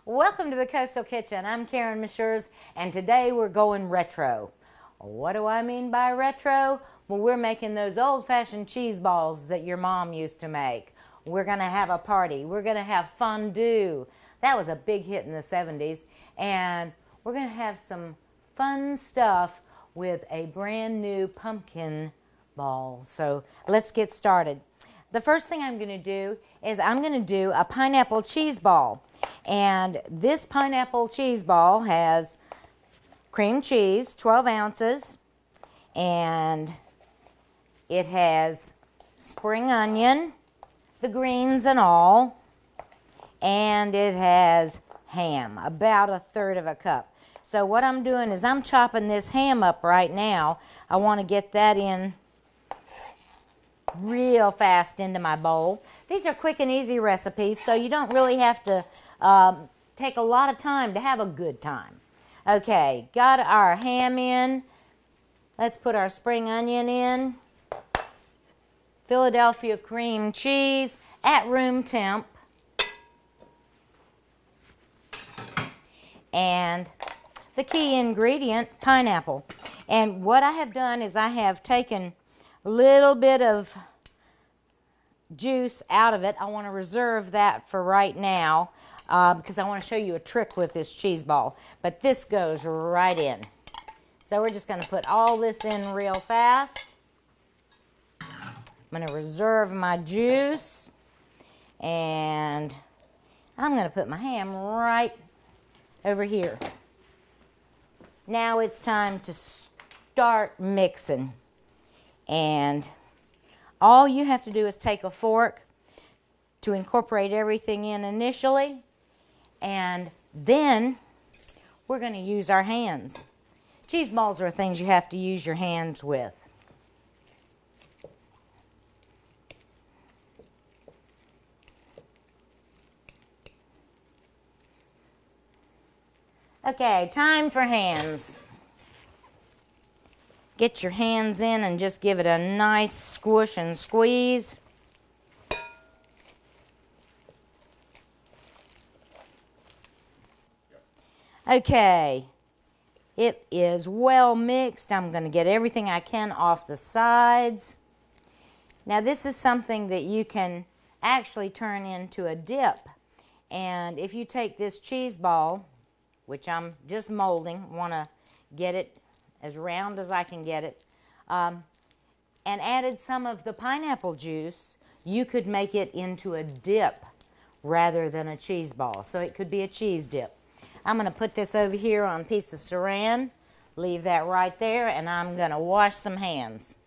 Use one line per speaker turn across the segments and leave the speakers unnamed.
Welcome to the Coastal Kitchen. I'm Karen Mishers, and today we're going retro. What do I mean by retro? Well, we're making those old-fashioned cheese balls that your mom used to make. We're going to have a party. We're going to have fondue. That was a big hit in the 70s. And we're going to have some fun stuff with a brand new pumpkin ball. So let's get started. The first thing I'm going to do is I'm going to do a pineapple cheese ball. And this pineapple cheese ball has cream cheese, 12 ounces, and it has spring onion, the greens and all, and it has ham, about a third of a cup. So what I'm doing is I'm chopping this ham up right now. I want to get that in real fast into my bowl. These are quick and easy recipes, so you don't really have to take a lot of time to have a good time. Okay, got our ham in. Let's put our spring onion in. Philadelphia cream cheese at room temp. And the key ingredient, pineapple. And what I have done is I have taken a little bit of juice out of it. I want to reserve that for right now because I want to show you a trick with this cheese ball. But this goes right in. So we're just going to put all this in real fast. I'm going to reserve my juice. And I'm going to put my ham right over here. Now it's time to start mixing. And all you have to do is take a fork to incorporate everything in initially, and then we're going to use our hands. Cheese balls are things you have to use your hands with. Okay, time for hands. Get your hands in and just give it a nice squish and squeeze. Okay, it is well mixed. I'm going to get everything I can off the sides. Now this is something that you can actually turn into a dip. And if you take this cheese ball, which I'm just molding, want to get it as round as I can get it, and added some of the pineapple juice, you could make it into a dip rather than a cheese ball. So it could be a cheese dip. I'm going to put this over here on a piece of saran, leave that right there, and I'm going to wash some hands.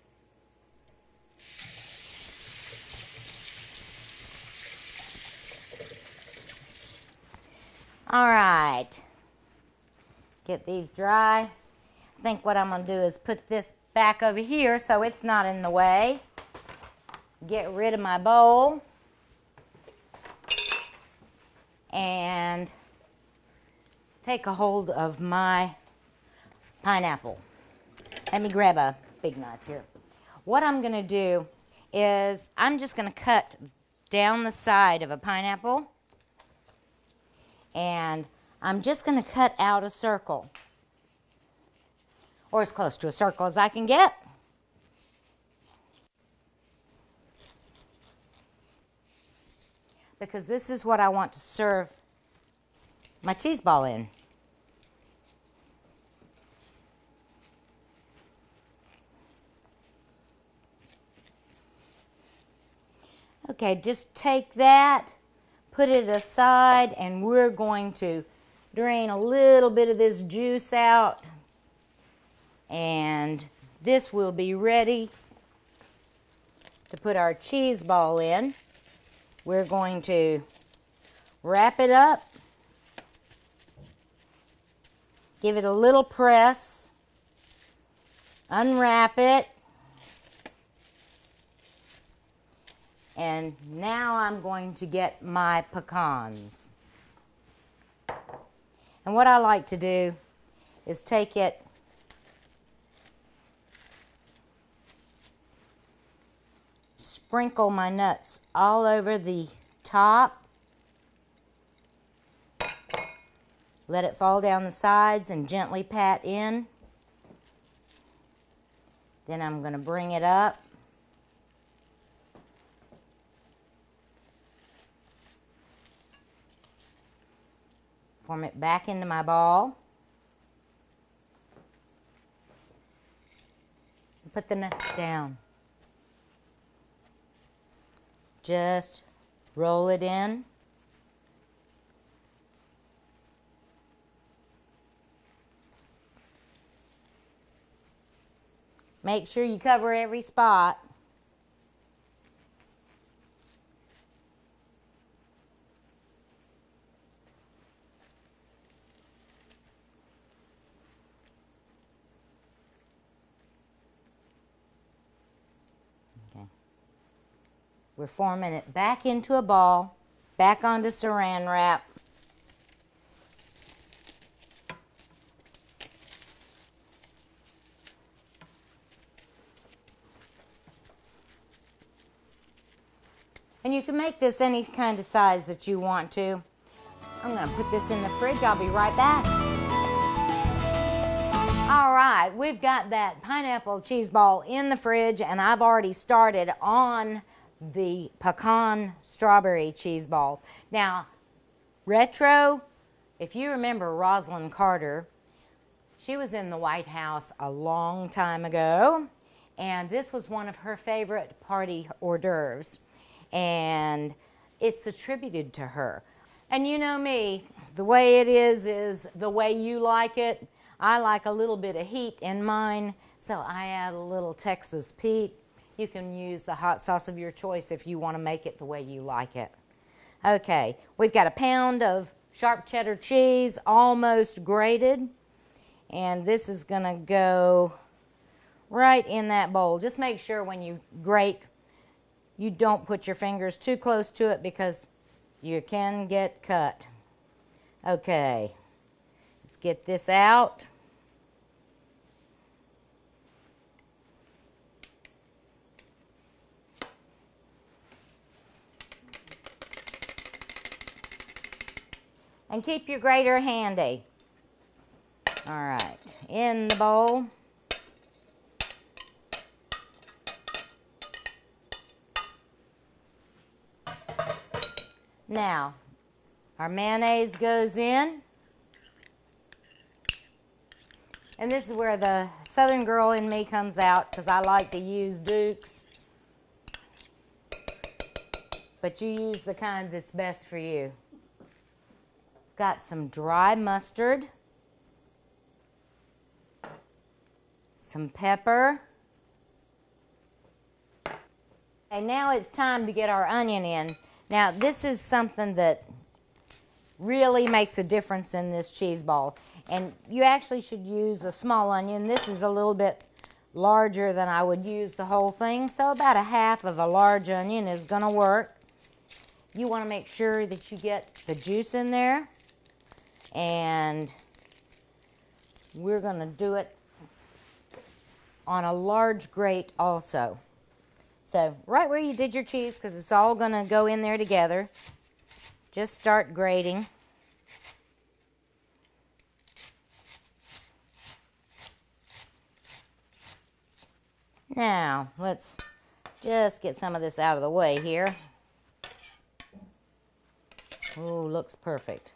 All right, get these dry. I think what I'm going to do is put this back over here so it's not in the way. Get rid of my bowl. And take a hold of my pineapple. Let me grab a big knife here. What I'm going to do is I'm just going to cut down the side of a pineapple. And I'm just going to cut out a circle. Or as close to a circle as I can get. Because this is what I want to serve my cheese ball in. Okay, just take that, put it aside, and we're going to drain a little bit of this juice out. And this will be ready to put our cheese ball in. We're going to wrap it up, give it a little press, unwrap it, and now I'm going to get my pecans. And what I like to do is take it sprinkle my nuts all over the top Let it fall down the sides and gently pat in. Then I'm going to bring it up. Form it back into my ball. Put the nuts down. Just roll it in. Make sure you cover every spot. Okay. We're forming it back into a ball, back onto saran wrap. And you can make this any kind of size that you want to. I'm going to put this in the fridge. I'll be right back. All right, we've got that pineapple cheese ball in the fridge, and I've already started on the pecan strawberry cheese ball. Now, retro, if you remember Rosalind Carter, she was in the White House a long time ago, and this was one of her favorite party hors d'oeuvres. And it's attributed to her. And you know me, the way it is the way you like it. I like a little bit of heat in mine, so I add a little Texas Pete. You can use the hot sauce of your choice if you want to make it the way you like it. Okay, we've got a pound of sharp cheddar cheese, almost grated. And this is going to go right in that bowl. Just make sure when you grate, you don't put your fingers too close to it because you can get cut. Okay, let's get this out. And keep your grater handy. All right, in the bowl. Now, our mayonnaise goes in. And this is where the Southern girl in me comes out because I like to use Dukes. But you use the kind that's best for you. Got some dry mustard. Some pepper. And now it's time to get our onion in. Now, this is something that really makes a difference in this cheese ball. And you actually should use a small onion. This is a little bit larger than I would use the whole thing. So about a half of a large onion is going to work. You want to make sure that you get the juice in there. And we're going to do it on a large grate also. So right where you did your cheese, because it's all going to go in there together, just start grating. Now, let's just get some of this out of the way here. Oh, looks perfect.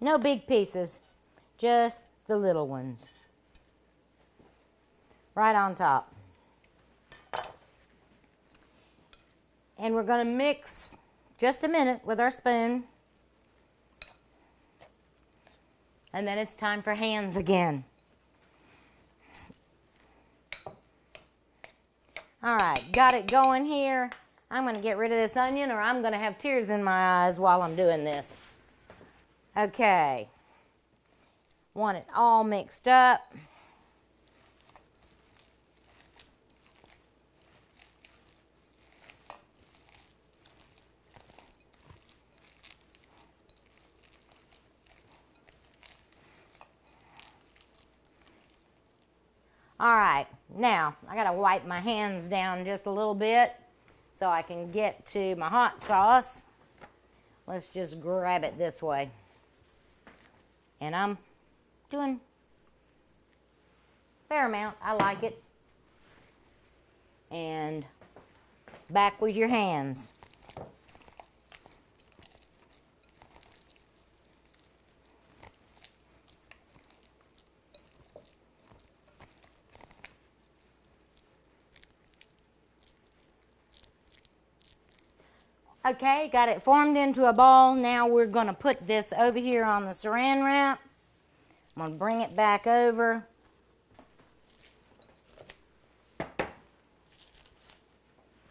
No big pieces, just the little ones. Right on top. And we're going to mix just a minute with our spoon. And then it's time for hands again. All right, got it going here. I'm going to get rid of this onion or I'm going to have tears in my eyes while I'm doing this. Okay. Want it all mixed up. All right, now I gotta wipe my hands down just a little bit so I can get to my hot sauce. let's just grab it this way. And I'm doing a fair amount. I like it. And back with your hands. Okay, got it formed into a ball. Now we're going to put this over here on the saran wrap. I'm going to bring it back over.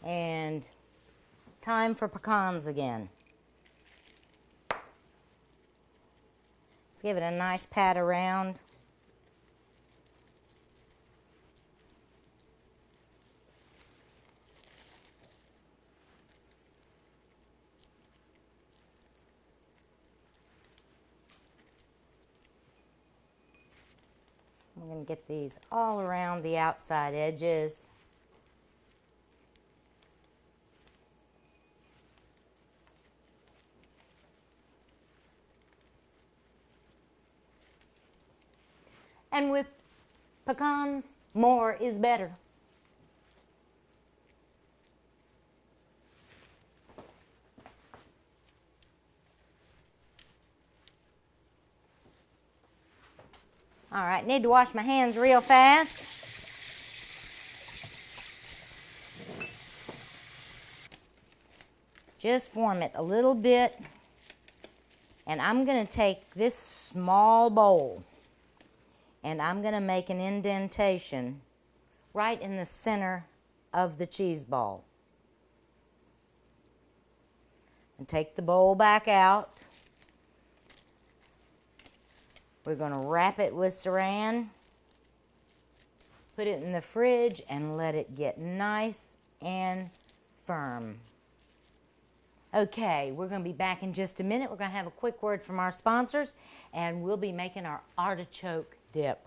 And time for pecans again. Let's give it a nice pat around. I'm going to get these all around the outside edges. And with pecans, more is better. All right, need to wash my hands real fast. Just form it a little bit. And I'm going to take this small bowl and I'm going to make an indentation right in the center of the cheese ball. And take the bowl back out. We're going to wrap it with saran, put it in the fridge, and let it get nice and firm. Okay, we're going to be back in just a minute. We're going to have a quick word from our sponsors, and we'll be making our artichoke dip.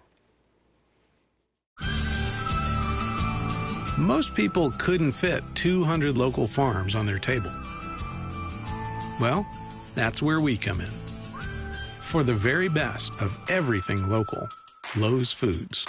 Most people couldn't fit 200 local farms on their table. Well, that's where we come in. For the very best of everything local, Lowe's Foods.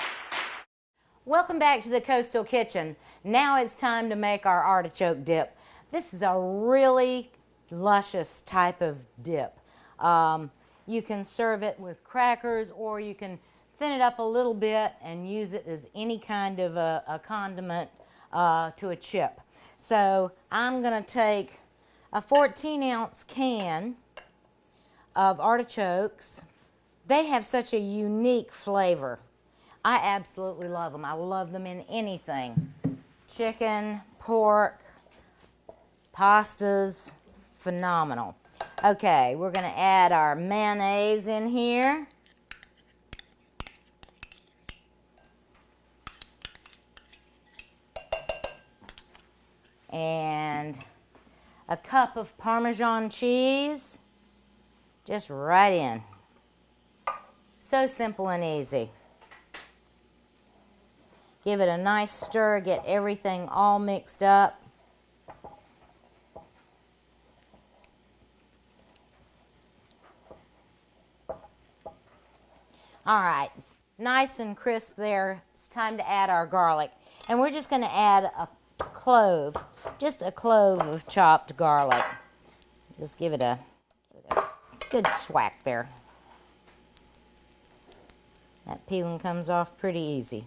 Welcome back to the Coastal Kitchen. Now it's time to make our artichoke dip. This is a really luscious type of dip. You can serve it with crackers, or you can thin it up a little bit and use it as any kind of a condiment to a chip. So I'm going to take a 14-ounce can of artichokes. They have such a unique flavor. I absolutely love them. I love them in anything. Chicken, pork, pastas, phenomenal. Okay, we're going to add our mayonnaise in here. And a cup of Parmesan cheese. Just right in. So simple and easy. Give it a nice stir, get everything all mixed up. All right, nice and crisp there. It's time to add our garlic. And we're just going to add a clove, just a clove of chopped garlic. Just give it a good swack there. That peeling comes off pretty easy.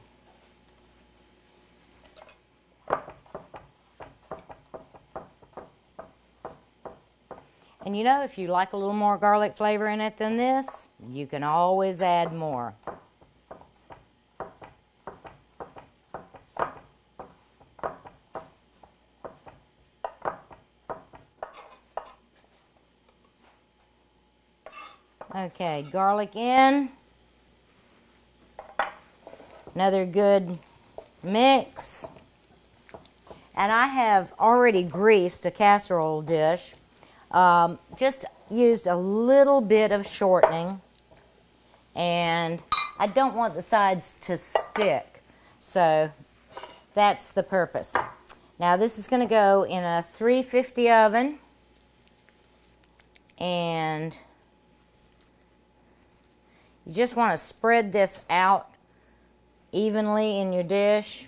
And you know, if you like a little more garlic flavor in it than this, you can always add more. Okay, garlic in. Another good mix. And I have already greased a casserole dish. Just used a little bit of shortening. And I don't want the sides to stick. So that's the purpose. Now this is going to go in a 350 oven. And you just want to spread this out evenly in your dish.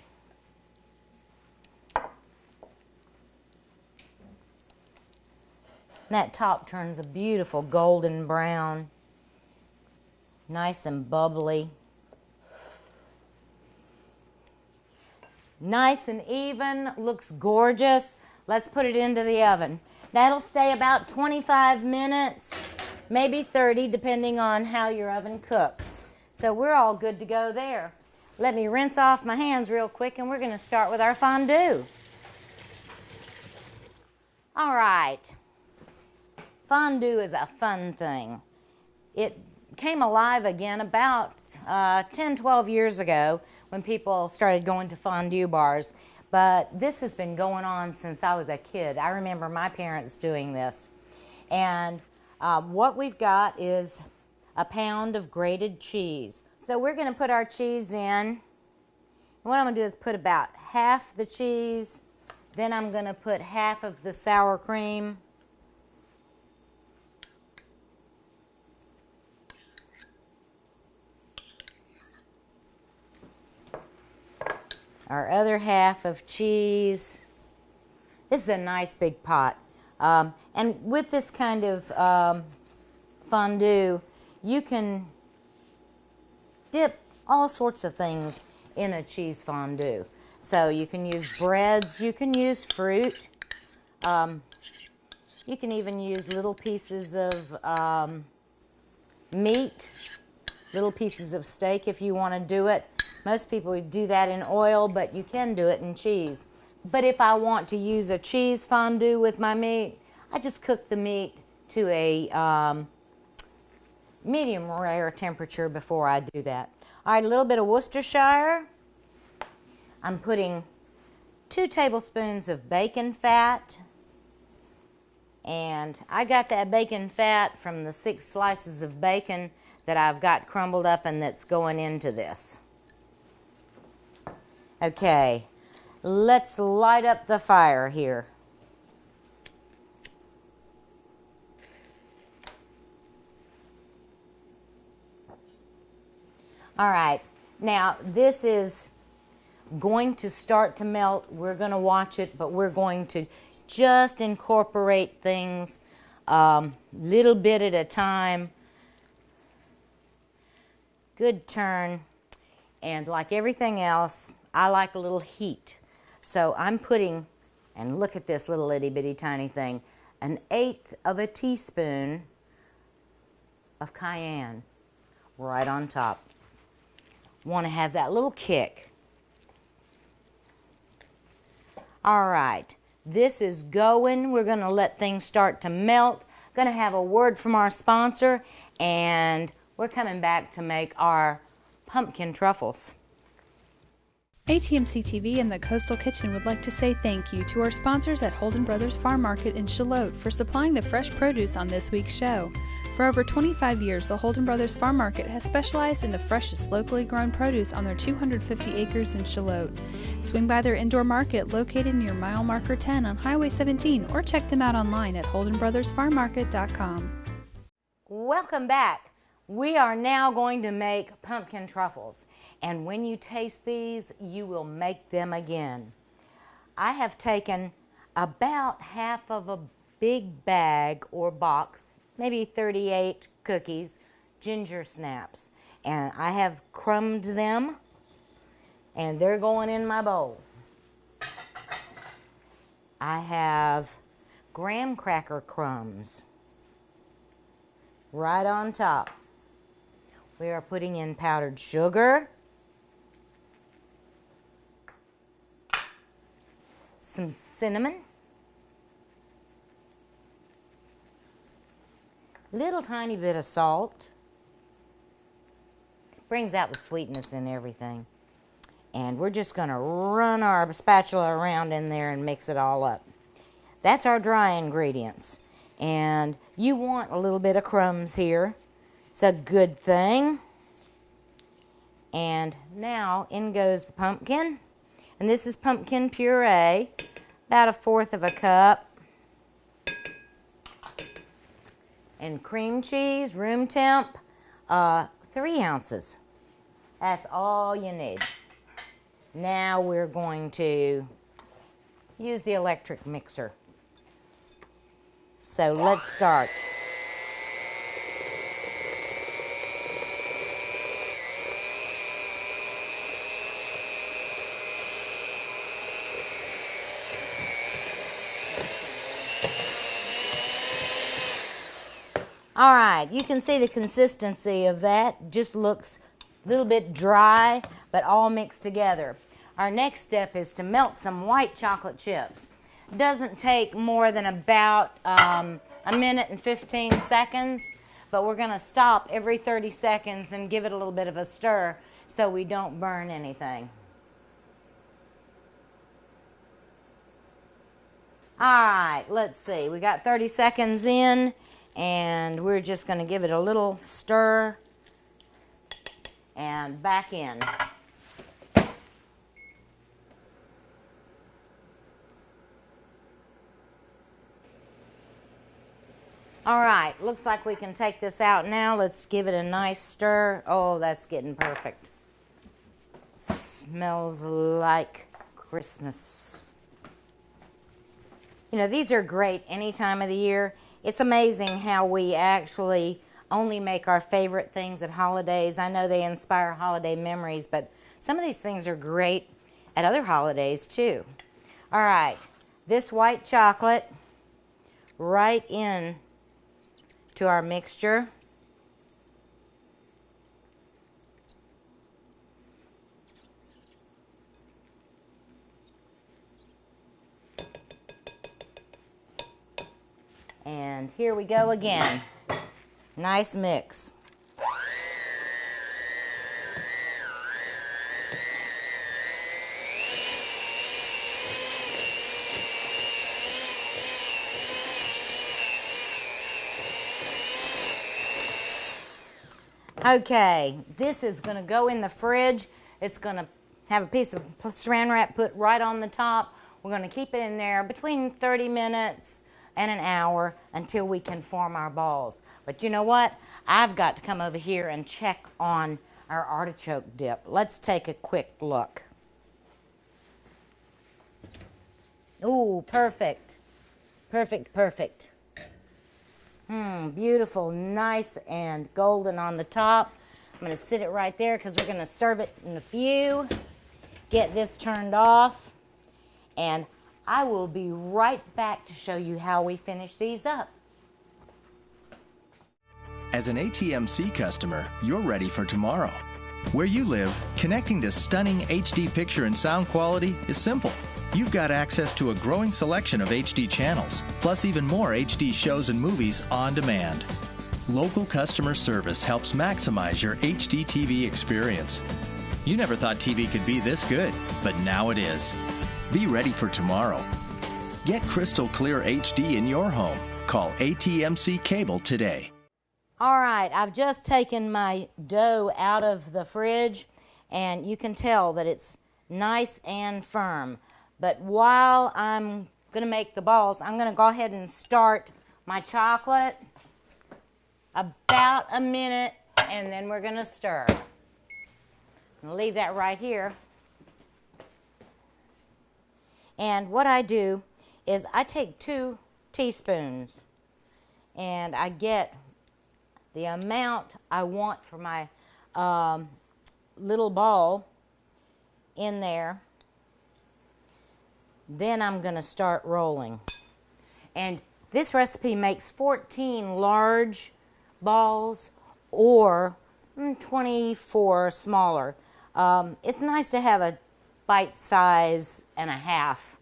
And that top turns a beautiful golden brown, nice and bubbly. Nice and even, looks gorgeous. Let's put it into the oven. That'll stay about 25 minutes, maybe 30, depending on how your oven cooks. So we're all good to go there. Let me rinse off my hands real quick, and we're going to start with our fondue. All right. Fondue is a fun thing. It came alive again about 10, 12 years ago when people started going to fondue bars. But this has been going on since I was a kid. I remember my parents doing this. And what we've got is a pound of grated cheese. So we're going to put our cheese in. And what I'm going to do is put about half the cheese. Then I'm going to put half of the sour cream. Our other half of cheese. This is a nice big pot. And with this kind of fondue, you can dip all sorts of things in a cheese fondue. So you can use breads, you can use fruit, you can even use little pieces of meat, little pieces of steak if you want to do it. Most people would do that in oil, but you can do it in cheese. But if I want to use a cheese fondue with my meat, I just cook the meat to a medium rare temperature before I do that. All right, a little bit of Worcestershire. I'm putting 2 tablespoons of bacon fat. And I got that bacon fat from the 6 slices of bacon that I've got crumbled up and that's going into this. Okay, let's light up the fire here. All right, now this is going to start to melt. We're going to watch it, but we're going to just incorporate things little bit at a time. Good turn. And like everything else, I like a little heat. So I'm putting, and look at this little itty bitty tiny thing, 1/8 of a teaspoon of cayenne right on top. Want to have that little kick. All right, this is going. We're going to let things start to melt. Going to have a word from our sponsor, and we're coming back to make our pumpkin truffles.
ATMC TV and the Coastal Kitchen would like to say thank you to our sponsors at Holden Brothers Farm Market in Charlotte for supplying the fresh produce on this week's show. For over 25 years, the Holden Brothers Farm Market has specialized in the freshest locally grown produce on their 250 acres in Charlotte. Swing by their indoor market located near mile marker 10 on Highway 17 or check them out online at holdenbrothersfarmmarket.com.
Welcome back. We are now going to make pumpkin truffles. And when you taste these, you will make them again. I have taken about half of a big bag or box, maybe 38 cookies, ginger snaps. And I have crumbed them, and they're going in my bowl. I have graham cracker crumbs right on top. We are putting in powdered sugar, some cinnamon, little tiny bit of salt. Brings out the sweetness in everything. And we're just going to run our spatula around in there and mix it all up. That's our dry ingredients. And you want a little bit of crumbs here. It's a good thing. And now in goes the pumpkin. And this is pumpkin puree, about 1/4 of a cup. And cream cheese, room temp, 3 ounces. That's all you need. Now we're going to use the electric mixer. So let's start. All right, you can see the consistency of that. Just looks a little bit dry, but all mixed together. Our next step is to melt some white chocolate chips. Doesn't take more than about a minute and 15 seconds, but we're going to stop every 30 seconds and give it a little bit of a stir so we don't burn anything. All right, let's see. We got 30 seconds in, and we're just going to give it a little stir and back in. All right, looks like we can take this out now. Let's give it a nice stir. Oh, that's getting perfect. Smells like Christmas. You know, these are great any time of the year. It's amazing how we actually only make our favorite things at holidays. I know they inspire holiday memories, but some of these things are great at other holidays too. All right, this white chocolate right in to our mixture. And here we go again. Nice mix. Okay, this is going to go in the fridge. It's going to have a piece of saran wrap put right on the top. We're going to keep it in there between 30 minutes and an hour until we can form our balls. But you know what? I've got to come over here and check on our artichoke dip. Let's take a quick look. Ooh, perfect. Perfect, perfect. Beautiful, nice and golden on the top. I'm going to sit it right there because we're going to serve it in a few. Get this turned off. And I will be right back to show you how we finish these up.
As an ATMC customer, you're ready for tomorrow. Where you live, connecting to stunning HD picture and sound quality is simple. You've got access to a growing selection of HD channels, plus even more HD shows and movies on demand. Local customer service helps maximize your HD TV experience. You never thought TV could be this good, but now it is. Be ready for tomorrow. Get crystal clear HD in your home. Call ATMC Cable today.
All right, I've just taken my dough out of the fridge, and you can tell that it's nice and firm. But while I'm going to make the balls, I'm going to go ahead and start my chocolate about a minute, and then we're going to stir. I'll leave that right here. And what I do is I take 2 teaspoons, and I get the amount I want for my little ball in there. Then I'm going to start rolling. And this recipe makes 14 large balls or 24 smaller. It's nice to have a bite size and a half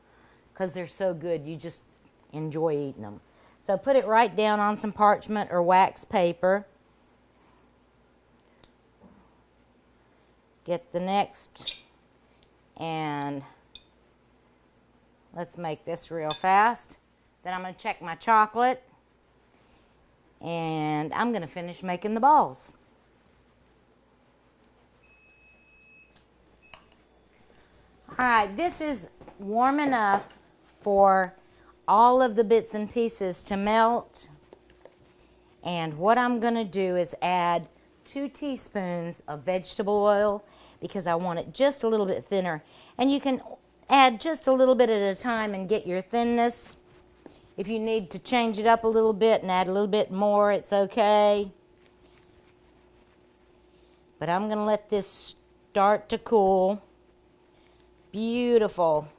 because they're so good. You just enjoy eating them. So put it right down on some parchment or wax paper. Get the next, and let's make this real fast. Then I'm going to check my chocolate, and I'm going to finish making the balls. All right, this is warm enough for all of the bits and pieces to melt, And what I'm going to do is add 2 teaspoons of vegetable oil because I want it just a little bit thinner. And you can add just a little bit at a time and get your thinness. If you need to change it up a little bit and add a little bit more, it's okay. But I'm going to let this start to cool. Beautiful.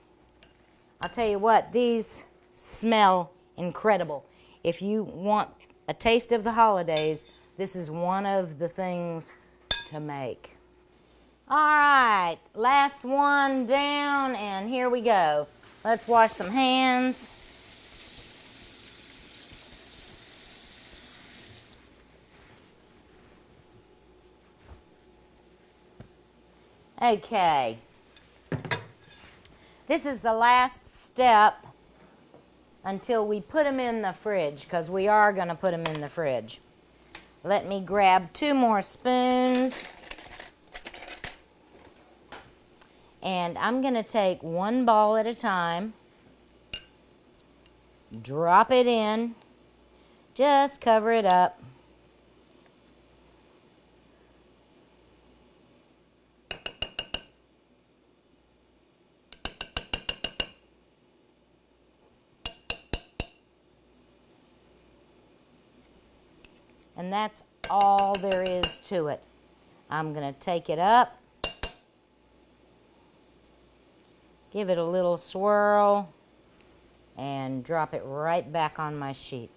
I'll tell you what, these smell incredible. If you want a taste of the holidays, this is one of the things to make. All right, last one down, and here we go. Let's wash some hands. Okay. This is the last step until we put them in the fridge, because we are going to put them in the fridge. Let me grab 2 more spoons. And I'm going to take 1 ball at a time, drop it in, just cover it up. And that's all there is to it. I'm going to take it up, give it a little swirl, and drop it right back on my sheet.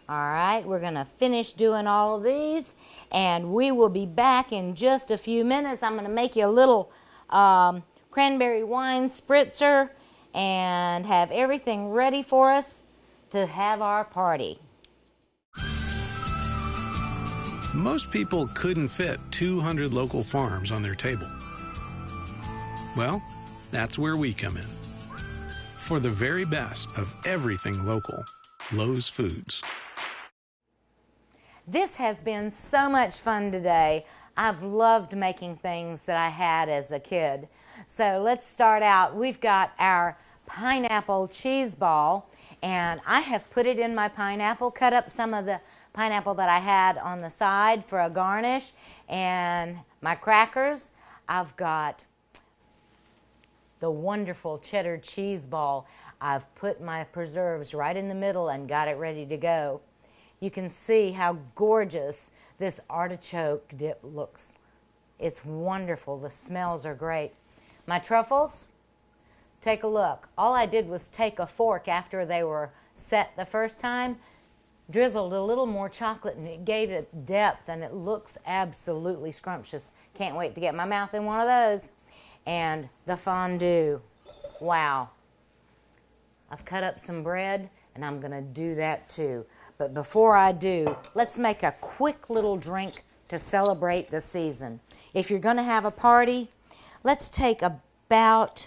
All right, we're going to finish doing all of these, and we will be back in just a few minutes. I'm going to make you a little cranberry wine spritzer and have everything ready for us to have our party.
Most people couldn't fit 200 local farms on their table. Well, that's where we come in. For the very best of everything local, Lowe's Foods.
This has been so much fun today. I've loved making things that I had as a kid. So let's start out. We've got our pineapple cheese ball, and I have put it in my pineapple, cut up some of the pineapple that I had on the side for a garnish, and my crackers. I've got the wonderful cheddar cheese ball. I've put my preserves right in the middle and got it ready to go. You can see how gorgeous this artichoke dip looks. It's wonderful. The smells are great. My truffles, take a look. All I did was take a fork after they were set the first time, drizzled a little more chocolate, and it gave it depth, and it looks absolutely scrumptious. Can't wait to get my mouth in one of those. And the fondue. Wow. I've cut up some bread, and I'm going to do that too. But before I do, let's make a quick little drink to celebrate the season. If you're going to have a party, let's take about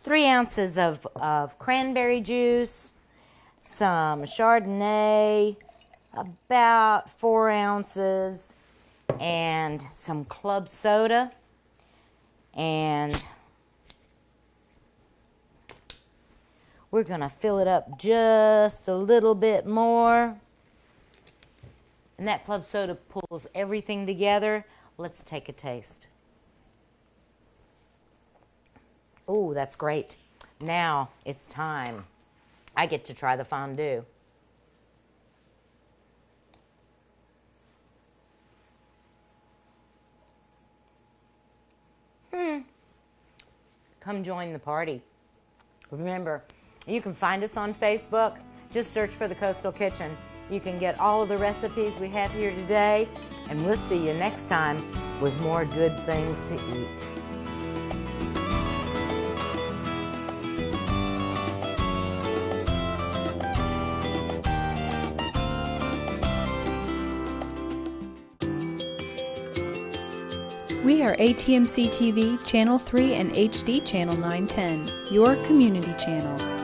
3 ounces of cranberry juice, some Chardonnay, about 4 ounces, and some club soda, and we're going to fill it up just a little bit more. And that club soda pulls everything together. Let's take a taste. Ooh, that's great. Now it's time. I get to try the fondue. Come join the party. Remember, you can find us on Facebook. Just search for the Coastal Kitchen. You can get all of the recipes we have here today, and we'll see you next time with more good things to eat.
We are ATMC TV, Channel 3 and HD Channel 910, your community channel.